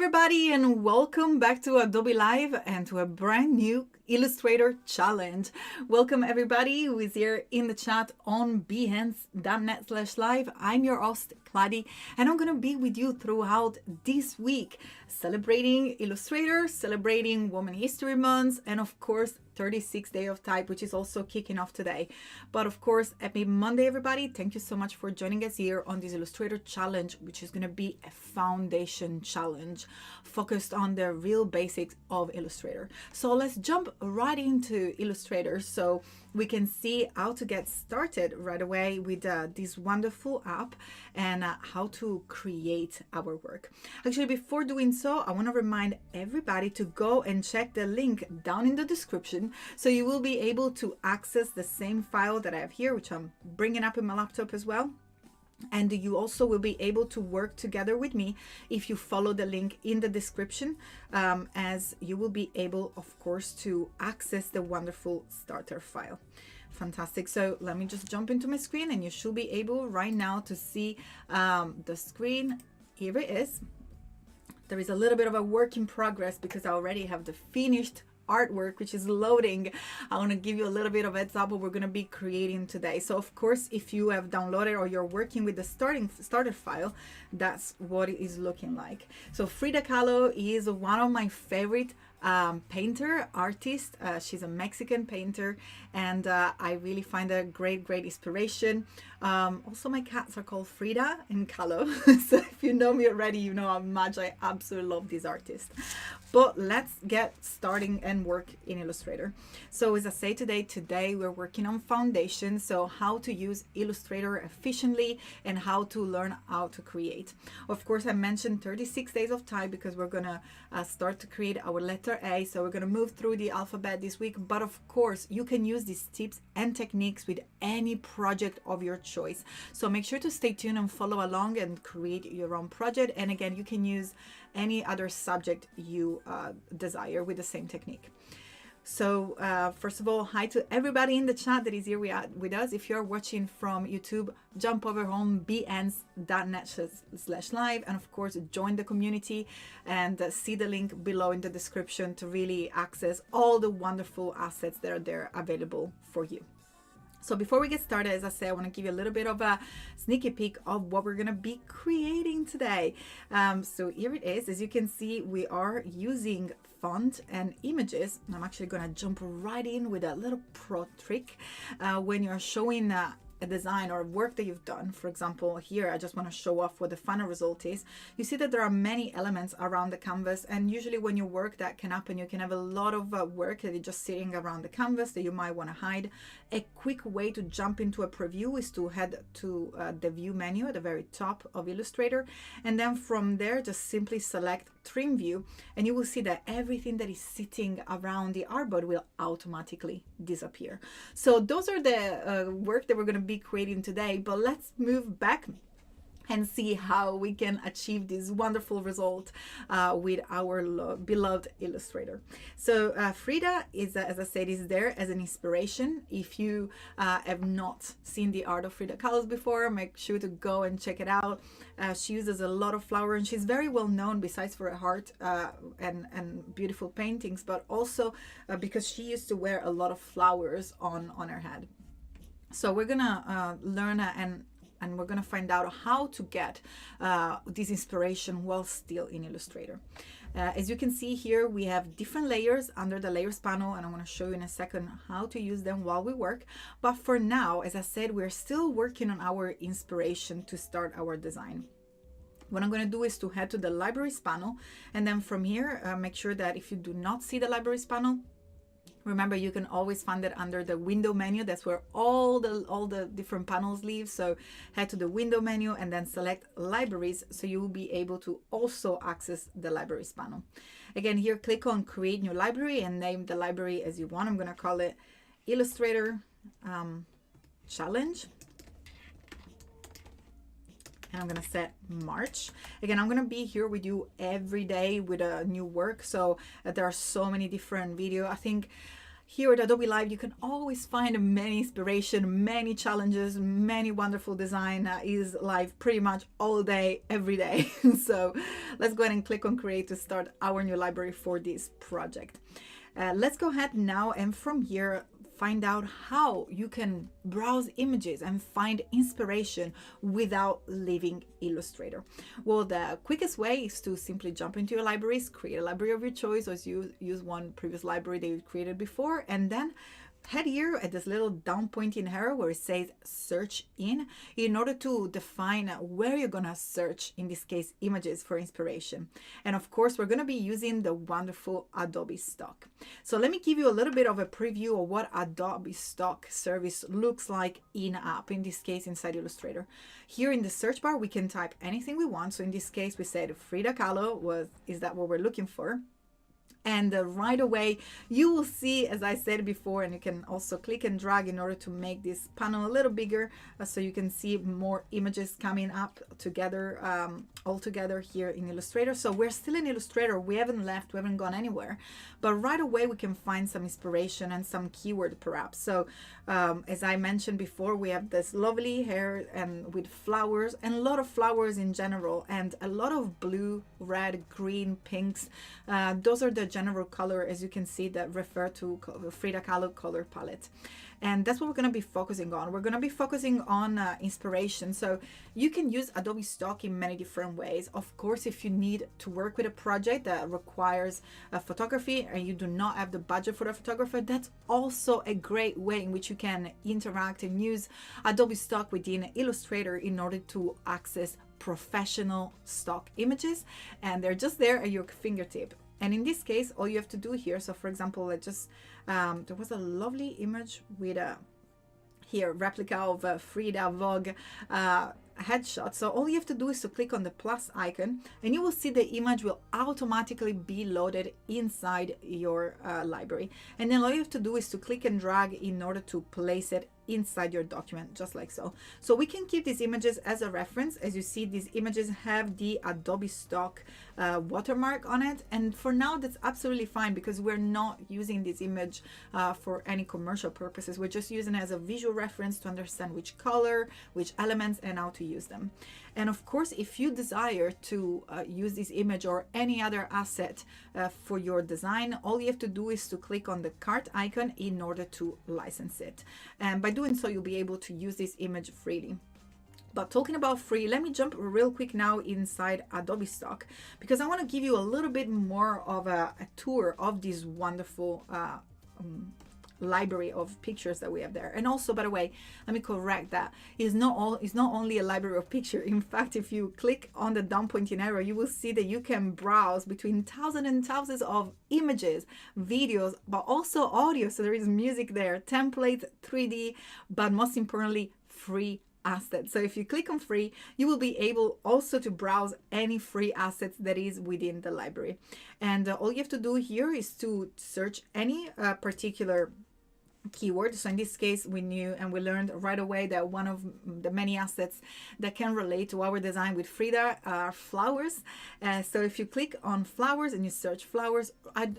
everybody, and welcome back to Adobe Live and to a brand new Illustrator challenge. Welcome everybody who is here in the chat on behance.net/live. I'm your host, Kladi, and I'm going to be with you throughout this week, celebrating Illustrator, celebrating Women History Month, and of course, 36 Day of Type, which is also kicking off today. But of course, happy Monday, everybody. Thank you so much for joining us here on this Illustrator challenge, which is going to be a foundation challenge focused on the real basics of Illustrator. So let's jump right into Illustrator so we can see how to get started right away with this wonderful app and how to create our work. Actually, before doing so, I want to remind everybody to go and check the link down in the description so you will be able to access the same file that I have here, which I'm bringing up in my laptop as well. And you also will be able to work together with me if you follow the link in the description, as you will be able, of course, to access the wonderful starter file. Fantastic. So let me just jump into my screen and you should be able right now to see the screen. Here it is. There is a little bit of a work in progress because I already have the finished artwork which is loading. I want to give you a little bit of heads up what we're going to be creating today. So of course, if you have downloaded or you're working with the starter file, that's what it is looking like. So Frida Kahlo is one of my favorite painter artist. She's a Mexican painter, and I really find her great inspiration. Also, my cats are called Frida and Kahlo. So if you know me already, you know how much I absolutely love this artist. But let's get starting and work in Illustrator. So as I say today we're working on foundation, so how to use Illustrator efficiently and how to learn how to create. Of course, I mentioned 36 days of time because we're gonna start to create our letter A. So we're gonna move through the alphabet this week, but of course you can use these tips and techniques with any project of your choice. So make sure to stay tuned and follow along and create your own project. And again, you can use any other subject you desire with the same technique. So first of all, hi to everybody in the chat that is here with us. If you're watching from YouTube, jump over home, behance.net/live, and of course join the community and see the link below in the description to really access all the wonderful assets that are there available for you. So before we get started, as I say, I want to give you a little bit of a sneaky peek of what we're going to be creating today. So here it is. As you can see, we are using font and images. I'm actually going to jump right in with a little pro trick. When you're showing a design or work that you've done, for example, here I just want to show off what the final result is. You see that there are many elements around the canvas, and usually when you work, that can happen. You can have a lot of work that is just sitting around the canvas that you might want to hide. A quick way to jump into a preview is to head to the view menu at the very top of Illustrator, and then from there just simply select trim view, and you will see that everything that is sitting around the artboard will automatically disappear. So those are the work that we're going to be creating today, but let's move back and see how we can achieve this wonderful result with our beloved Illustrator. So Frida is, as I said, is there as an inspiration. If you have not seen the art of Frida Kahlo before, make sure to go and check it out. She uses a lot of flower, and she's very well known besides for her heart and beautiful paintings, but also because she used to wear a lot of flowers on her head. So we're gonna learn and we're going to find out how to get this inspiration while still in Illustrator. As you can see here, we have different layers under the layers panel, and I'm going to show you in a second how to use them while we work. But for now, as I said, we're still working on our inspiration to start our design. What I'm going to do is to head to the libraries panel, and then from here, make sure that if you do not see the libraries panel, remember, you can always find it under the window menu. That's where all the different panels live. So head to the window menu and then select libraries, so you will be able to also access the libraries panel. Again, here click on create new library and name the library as you want. I'm going to call it Illustrator Challenge. And I'm going to set March. Again, I'm going to be here with you every day with a new work. So there are so many different videos. I think Here at Adobe Live, you can always find many inspiration, many challenges, many wonderful design is live pretty much all day, every day. So let's go ahead and click on create to start our new library for this project. Let's go ahead now, and from here, find out how you can browse images and find inspiration without leaving Illustrator. Well, the quickest way is to simply jump into your libraries, create a library of your choice, or use one previous library that you created before, and then head here at this little down pointing arrow where it says search in order to define where you're gonna search, in this case images, for inspiration. And of course we're gonna be using the wonderful Adobe Stock. So let me give you a little bit of a preview of what Adobe Stock service looks like in-app, in this case inside Illustrator. Here in the search bar we can type anything we want. So in this case we said Frida Kahlo, is that what we're looking for? And right away you will see, as I said before, and you can also click and drag in order to make this panel a little bigger, so you can see more images coming up together, all together here in Illustrator. So we're still in Illustrator, we haven't left, we haven't gone anywhere, but right away we can find some inspiration and some keyword perhaps. So as I mentioned before, we have this lovely hair and with flowers, and a lot of flowers in general, and a lot of blue, red, green, pinks. Those are the general color, as you can see, that refer to Frida Kahlo color palette. And that's what we're going to be focusing on. We're going to be focusing on inspiration. So you can use Adobe Stock in many different ways. Of course, if you need to work with a project that requires photography and you do not have the budget for the photographer, that's also a great way in which you can interact and use Adobe Stock within Illustrator in order to access professional stock images, and they're just there at your fingertip. And in this case, all you have to do here, so for example, there was a lovely image with a replica of a Frida Vogue headshot. So all you have to do is to click on the plus icon, and you will see the image will automatically be loaded inside your library. And then all you have to do is to click and drag in order to place it inside your document, just like so. So we can keep these images as a reference. As you see, these images have the Adobe Stock watermark on it, and for now that's absolutely fine because we're not using this image for any commercial purposes. We're just using it as a visual reference to understand which color, which elements, and how to use them. And of course, if you desire to use this image or any other asset for your design, all you have to do is to click on the cart icon in order to license it. And by doing so, you'll be able to use this image freely. But talking about free, let me jump real quick now inside Adobe Stock, because I want to give you a little bit more of a tour of this wonderful library of pictures that we have there. And also, by the way, let me correct that, it's not only a library of picture. In fact, if you click on the down pointing arrow, you will see that you can browse between thousands and thousands of images, videos, but also audio. So there is music there, templates, 3D, but most importantly, free assets. So if you click on free, you will be able also to browse any free assets that is within the library. And all you have to do here is to search any particular keyword. So in this case, we knew and we learned right away that one of the many assets that can relate to our design with Frida are flowers. So if you click on flowers and you search flowers,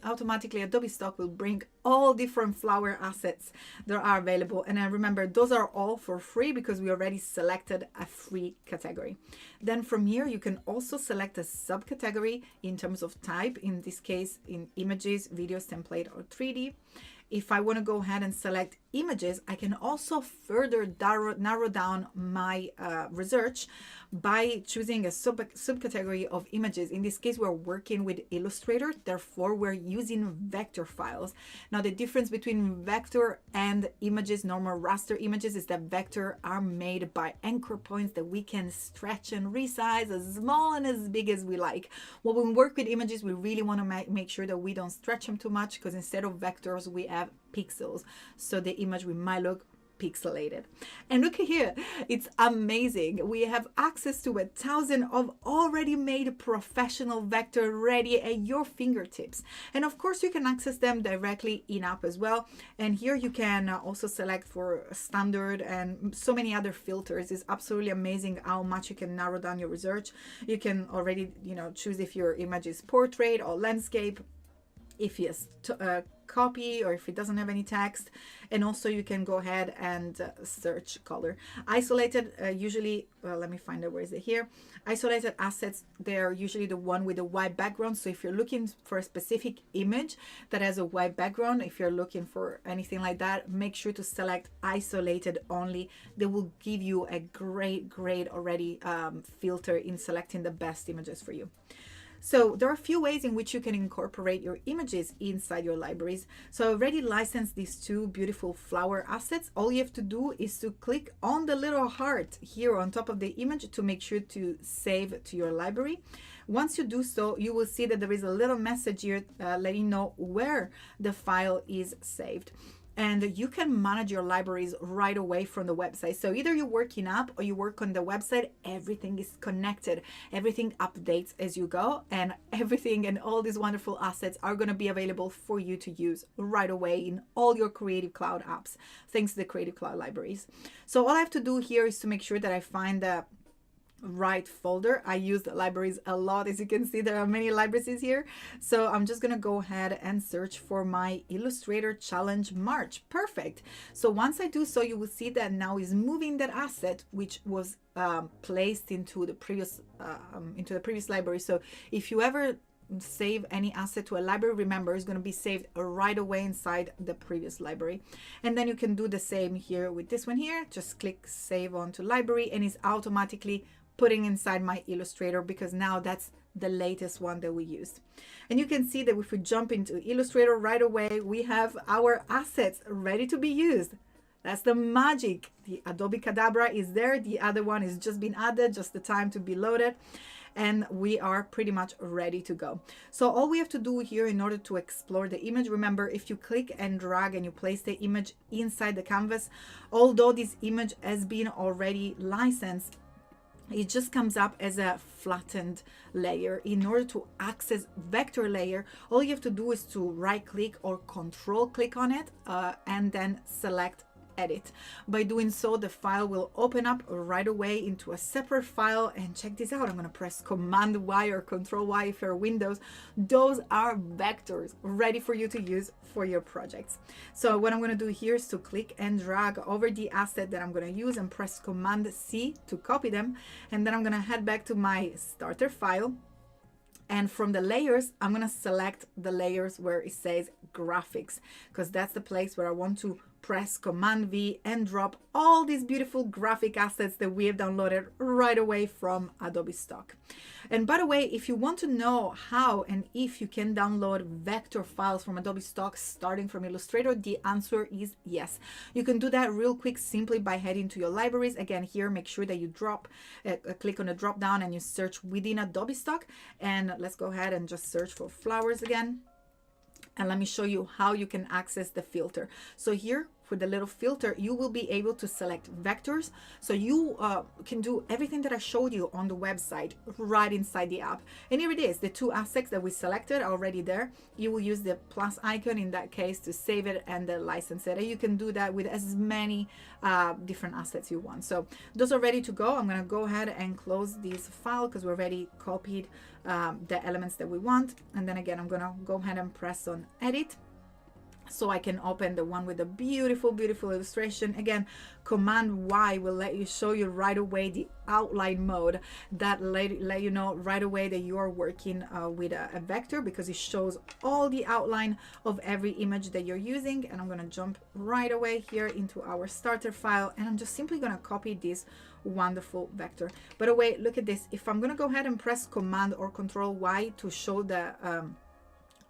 automatically Adobe Stock will bring all different flower assets that are available. And remember, those are all for free because we already selected a free category. Then from here, you can also select a subcategory in terms of type, in this case, in images, videos, template, or 3D. If I want to go ahead and select images, I can also further narrow down my research by choosing a subcategory of images. In this case, we're working with Illustrator, therefore we're using vector files. Now the difference between vector and images, normal raster images, is that vector are made by anchor points that we can stretch and resize as small and as big as we like. Well, when we work with images, we really want to make sure that we don't stretch them too much, because instead of vectors, we have pixels. So the image we might look pixelated. And look here, it's amazing. We have access to 1,000 of already made professional vector ready at your fingertips. And of course, you can access them directly in-app as well. And here you can also select for standard and so many other filters. It's absolutely amazing how much you can narrow down your research. You can already, choose if your image is portrait or landscape. If yes, copy or if it doesn't have any text. And also you can go ahead and search color. Isolated, usually, let me find out, where is it here? Isolated assets, they're usually the one with a white background. So if you're looking for a specific image that has a white background, if you're looking for anything like that, make sure to select isolated only. They will give you a great already filter in selecting the best images for you. So there are a few ways in which you can incorporate your images inside your libraries. So I already licensed these two beautiful flower assets. All you have to do is to click on the little heart here on top of the image to make sure to save to your library. Once you do so, you will see that there is a little message here letting you know where the file is saved. And you can manage your libraries right away from the website. So either you work in app or you work on the website, everything is connected. Everything updates as you go, and everything and all these wonderful assets are going to be available for you to use right away in all your Creative Cloud apps, thanks to the Creative Cloud libraries. So all I have to do here is to make sure that I find the right folder. I use the libraries a lot. As you can see, there are many libraries here. So I'm just going to go ahead and search for my Illustrator Challenge March. Perfect. So once I do so, you will see that now is moving that asset, which was placed into the previous library. So if you ever save any asset to a library, remember it's going to be saved right away inside the previous library. And then you can do the same here with this one here. Just click save onto library and it's automatically putting inside my Illustrator, because now that's the latest one that we used. And you can see that if we jump into Illustrator right away, we have our assets ready to be used. That's the magic. The Adobe Cadabra is there. The other one is just been added, just the time to be loaded. And we are pretty much ready to go. So all we have to do here in order to explore the image, remember, if you click and drag and you place the image inside the canvas, although this image has been already licensed, it just comes up as a flattened layer. In order to access vector layer, all you have to do is to right click or control click on it and then select edit. By doing so, the file will open up right away into a separate file. And check this out, I'm going to press Command Y or Control Y if you're Windows. Those are vectors ready for you to use for your projects. So what I'm going to do here is to click and drag over the asset that I'm going to use and press Command C to copy them. And then I'm going to head back to my starter file. And from the layers, I'm going to select the layers where it says graphics, because that's the place where I want to press Command V and drop all these beautiful graphic assets that we have downloaded right away from Adobe Stock. And by the way, if you want to know how and if you can download vector files from Adobe Stock starting from Illustrator, the answer is yes. You can do that real quick simply by heading to your libraries. Again, here, make sure that you click on the drop down and you search within Adobe Stock. And let's go ahead and just search for flowers again. And let me show you how you can access the filter. So here, for the little filter, you will be able to select vectors. So you can do everything that I showed you on the website right inside the app. And here it is, the two assets that we selected are already there. You will use the plus icon in that case to save it and then license it. And you can do that with as many different assets you want. So those are ready to go. I'm going to go ahead and close this file because we already copied the elements that we want. And then again, I'm going to go ahead and press on edit, so I can open the one with the beautiful illustration. Again, Command Y will let you show you right away the outline mode that let you know right away that you're working with a vector, because it shows all the outline of every image that you're using. And I'm going to jump right away here into our starter file, and I'm just simply going to copy this wonderful vector. By the way, look at this. If I'm going to go ahead and press Command or Control Y to show the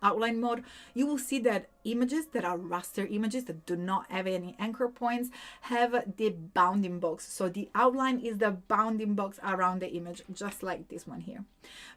outline mode, you will see that images that are raster images that do not have any anchor points have the bounding box. So the outline is the bounding box around the image, just like this one here.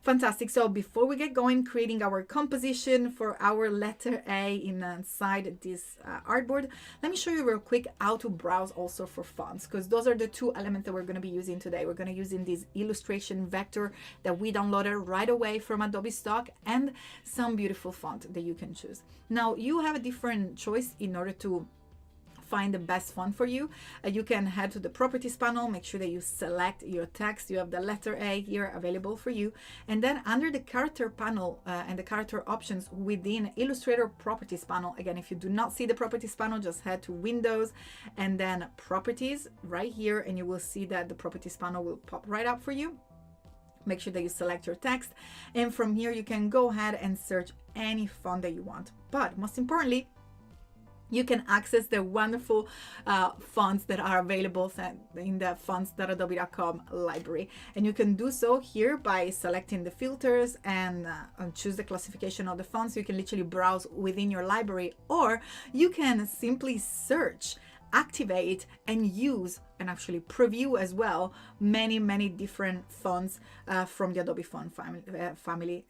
Fantastic. So before we get going creating our composition for our letter A inside this artboard, let me show you real quick how to browse also for fonts, because those are the two elements that we're going to be using today. We're going to use in this illustration vector that we downloaded right away from Adobe Stock, and some beautiful font that you can choose. Now you have a different choice in order to find the best font for you, you can head to the properties panel, make sure that you select your text. You have the letter A here available for you. And then under the character panel and the character options within Illustrator properties panel, again, if you do not see the properties panel, just head to Windows and then properties right here, and you will see that the properties panel will pop right up for you. Make sure that you select your text, and from here you can go ahead and search any font that you want. But most importantly, you can access the wonderful fonts that are available in the fonts.adobe.com library. And you can do so here by selecting the filters and choose the classification of the fonts. You can literally browse within your library, or you can simply search, activate, and use, and actually preview as well, many different fonts from the Adobe Font family.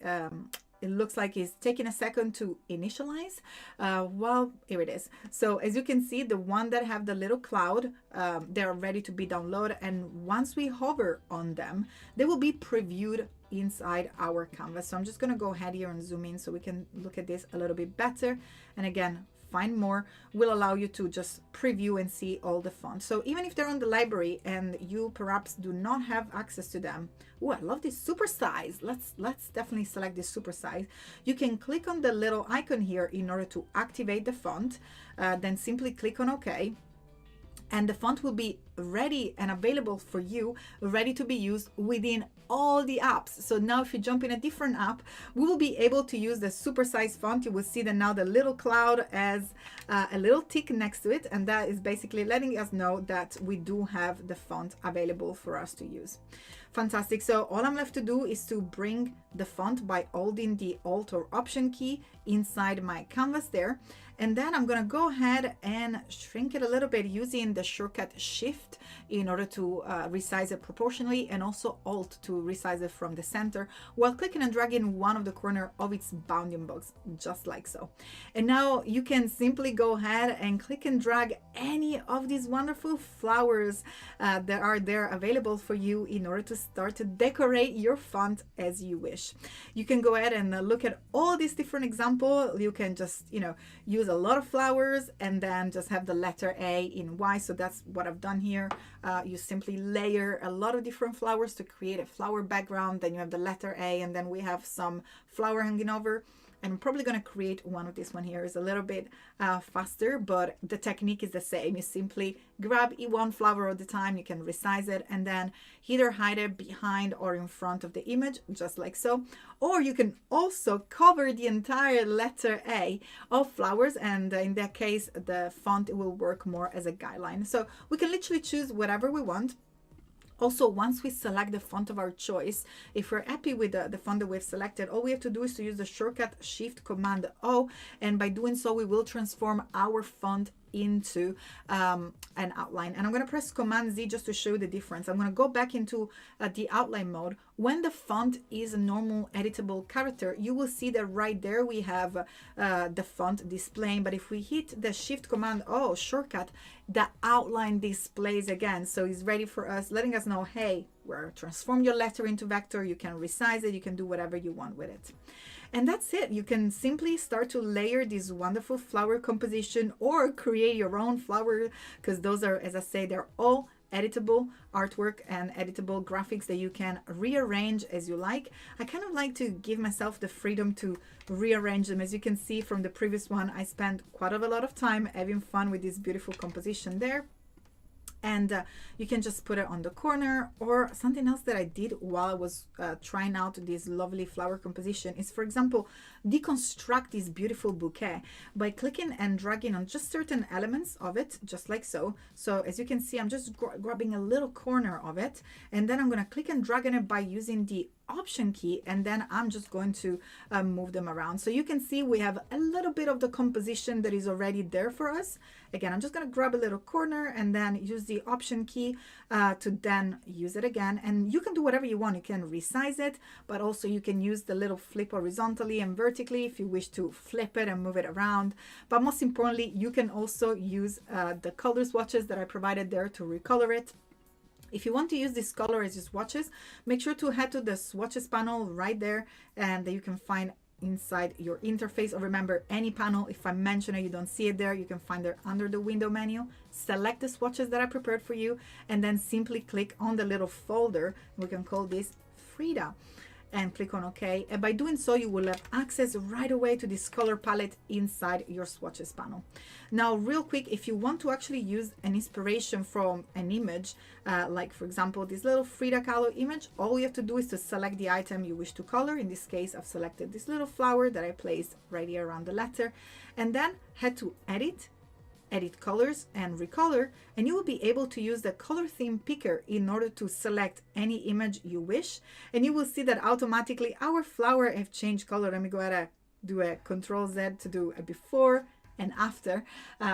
It looks like it's taking a second to initialize. Well, here it is. So as you can see, the one that have the little cloud, they're ready to be downloaded. And once we hover on them, they will be previewed inside our canvas. So I'm just gonna go ahead here and zoom in so we can look at this a little bit better. And again, Find More will allow you to just preview and see all the fonts. So even if they're on the library and you perhaps do not have access to them, oh, I love this super size. Let's definitely select this super size. You can click on the little icon here in order to activate the font. Then simply click on OK. And the font will be ready and available for you, ready to be used within all the apps. So now if you jump in a different app, we will be able to use the supersized font. You will see that now the little cloud has a little tick next to it, and that is basically letting us know that we do have the font available for us to use. Fantastic. So all I'm left to do is to bring the font by holding the Alt or Option key inside my canvas there. And then I'm going to go ahead and shrink it a little bit using the shortcut Shift in order to resize it proportionally, and also Alt to resize it from the center, while clicking and dragging one of the corner of its bounding box, just like so. And now you can simply go ahead and click and drag any of these wonderful flowers that are there available for you in order to start to decorate your font as you wish. You can go ahead and look at all these different examples. You can just, use a lot of flowers and then just have the letter A in Y. So that's what I've done here. You simply layer a lot of different flowers to create a flower background. Then you have the letter A, and then we have some flower hanging over. And I'm probably going to create one of this one here. Is a little bit faster, but the technique is the same. You simply grab one flower at a time. You can resize it and then either hide it behind or in front of the image, just like so. Or you can also cover the entire letter A of flowers, and in that case, the font will work more as a guideline. So we can literally choose whatever we want. Also, once we select the font of our choice, if we're happy with the font that we've selected, all we have to do is to use the shortcut Shift Command O, and by doing so, we will transform our font into an outline. And I'm going to press Command Z just to show you the difference. I'm going to go back into the outline mode. When the font is a normal editable character, you will see that right there we have the font displaying. But if we hit the Shift Command O shortcut, the outline displays again. So it's ready for us, letting us know, hey, we're transform your letter into vector. You can resize it. You can do whatever you want with it. And that's it. You can simply start to layer this wonderful flower composition or create your own flower, because those are, as I say, they're all editable artwork and editable graphics that you can rearrange as you like. I kind of like to give myself the freedom to rearrange them. As you can see from the previous one, I spent quite a lot of time having fun with this beautiful composition there. And you can just put it on the corner. Or something else that I did while I was trying out this lovely flower composition is, for example, deconstruct this beautiful bouquet by clicking and dragging on just certain elements of it, just like so. So as you can see, I'm just grabbing a little corner of it, and then I'm going to click and drag on it by using the Option key, and then I'm just going to move them around. So you can see we have a little bit of the composition that is already there for us. Again, I'm just going to grab a little corner and then use the Option key to then use it again. And you can do whatever you want. You can resize it, but also you can use the little flip horizontally and vertically if you wish to flip it and move it around. But most importantly, you can also use the color swatches that I provided there to recolor it. If you want to use this color as your swatches, make sure to head to the swatches panel right there, and you can find inside your interface. Or remember, any panel, if I mention it, you don't see it there, you can find it under the window menu. Select the swatches that I prepared for you, and then simply click on the little folder. We can call this Frida, and click on OK. And by doing so, you will have access right away to this color palette inside your swatches panel. Now, real quick, if you want to actually use an inspiration from an image, like for example, this little Frida Kahlo image, all you have to do is to select the item you wish to color. In this case, I've selected this little flower that I placed right here around the letter, and then head to Edit colors and recolor, and you will be able to use the color theme picker in order to select any image you wish, and you will see that automatically our flower have changed color. Let me go ahead and do a Control Z to do a before and after.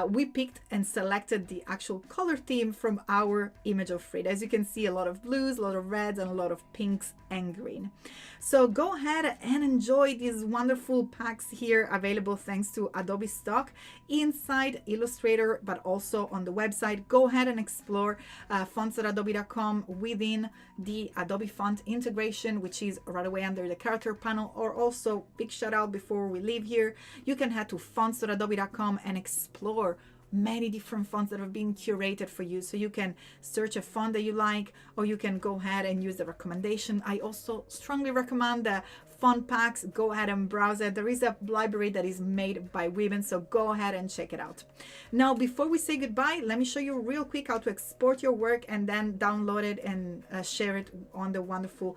We picked and selected the actual color theme from our image of Frida. As you can see, a lot of blues, a lot of reds, and a lot of pinks and green. So go ahead and enjoy these wonderful packs here available thanks to Adobe Stock inside Illustrator, but also on the website. Go ahead and explore fonts.adobe.com within the Adobe Font integration, which is right away under the character panel. Or also, big shout out before we leave here, you can head to fonts.adobe.com and explore many different fonts that have been curated for you. So you can search a font that you like, or you can go ahead and use the recommendation. I also strongly recommend the font packs. Go ahead and browse it. There is a library that is made by women, so go ahead and check it out. Now, before we say goodbye, let me show you real quick how to export your work and then download it and share it on the wonderful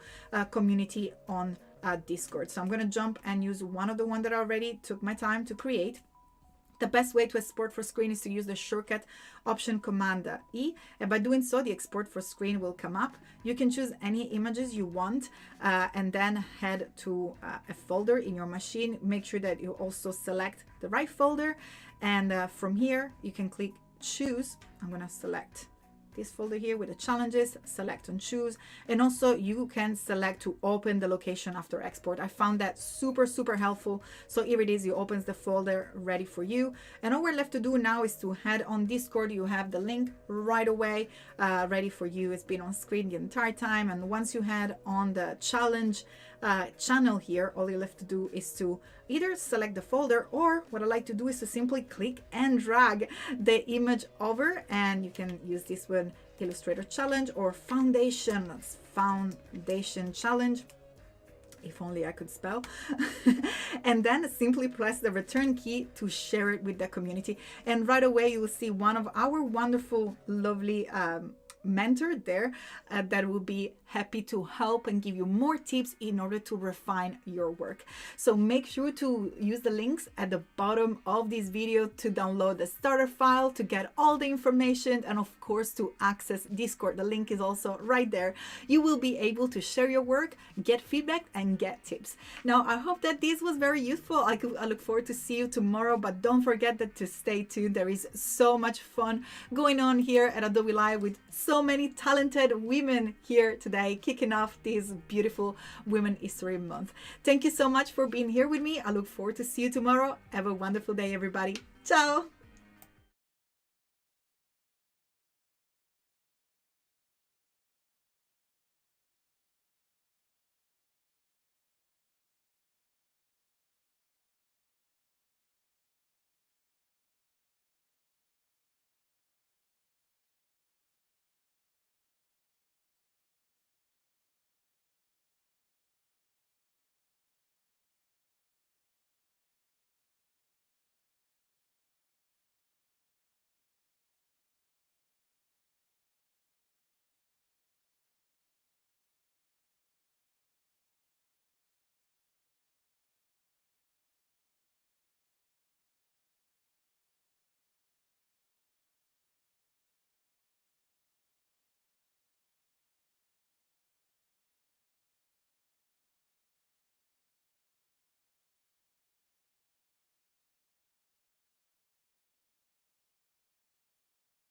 community on Discord. So I'm going to jump and use one of the ones that I already took my time to create. The best way to export for screen is to use the shortcut option Command E, and by doing so, the export for screen will come up. You can choose any images you want and then head to a folder in your machine. Make sure that you also select the right folder, and from here you can click choose. I'm going to select this folder here with the challenges, select and choose, and also you can select to open the location after export. I found that super helpful. So here it is, you opens the folder ready for you, and all we're left to do now is to head on Discord. You have the link right away ready for you. It's been on screen the entire time, and once you head on the challenge channel here, all you left to do is to either select the folder, or what I like to do is to simply click and drag the image over, and you can use this one, Illustrator challenge or foundation challenge, if only I could spell. And then simply press the return key to share it with the community, and right away you will see one of our wonderful lovely mentor there that will be happy to help and give you more tips in order to refine your work. So make sure to use the links at the bottom of this video to download the starter file, to get all the information, and of course to access Discord. The link is also right there. You will be able to share your work, get feedback, and get tips. Now, I hope that this was very useful. I look forward to see you tomorrow, but don't forget that to stay tuned. There is so much fun going on here at Adobe Live with so many talented women here today, kicking off this beautiful Women History Month. Thank you so much for being here with me. I look forward to see you tomorrow. Have a wonderful day, everybody. Ciao.